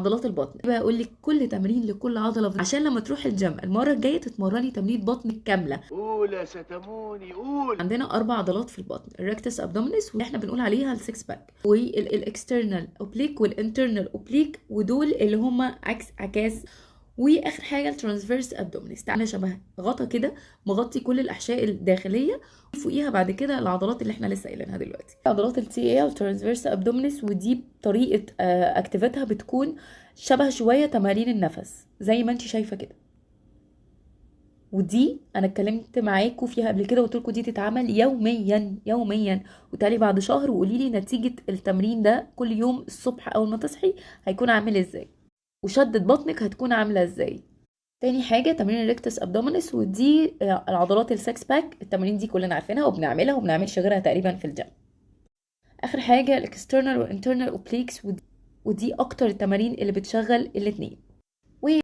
عضلات البطن. بقى اقول لك كل تمرين لكل عضله عشان لما تروح الجيم المره الجايه تتمرني تمرين بطن كامله. قول يا ستموني قول. عندنا 4 عضلات في البطن، الريكتس ابدومينس واللي احنا بنقول عليها السكس باك، والاكسترنال اوبليك والانترنال اوبليك، ودول اللي هم عكس عكاس. واخر حاجه الترانسفيرس ابدومينس، تعالى شبه غطا كده مغطي كل الاحشاء الداخليه، فوقيها بعد كده العضلات اللي احنا لسه قايلينها دلوقتي، عضلات التي اي الترانسفيرس ابدومينس. ودي طريقه اكتيفيتها بتكون شبه شويه تمارين النفس زي ما انت شايفه كده. ودي انا اتكلمت معاكم فيها قبل كده وقلت لكم دي تتعمل يوميا يوميا، وتالي بعد شهر وقولي لي نتيجه التمرين ده كل يوم الصبح اول ما تصحي هيكون عامل ازاي، وشدة بطنك هتكون عامله ازاي. تاني حاجه تمرين الريكتس ابدومينس، ودي العضلات السكس باك، التمارين دي كلنا عارفينها وبنعملها وبنعملش غيرها تقريبا في الجيم. اخر حاجه الاكسترنال والانترنال اوبليكس، ودي اكتر التمارين اللي بتشغل الاتنين.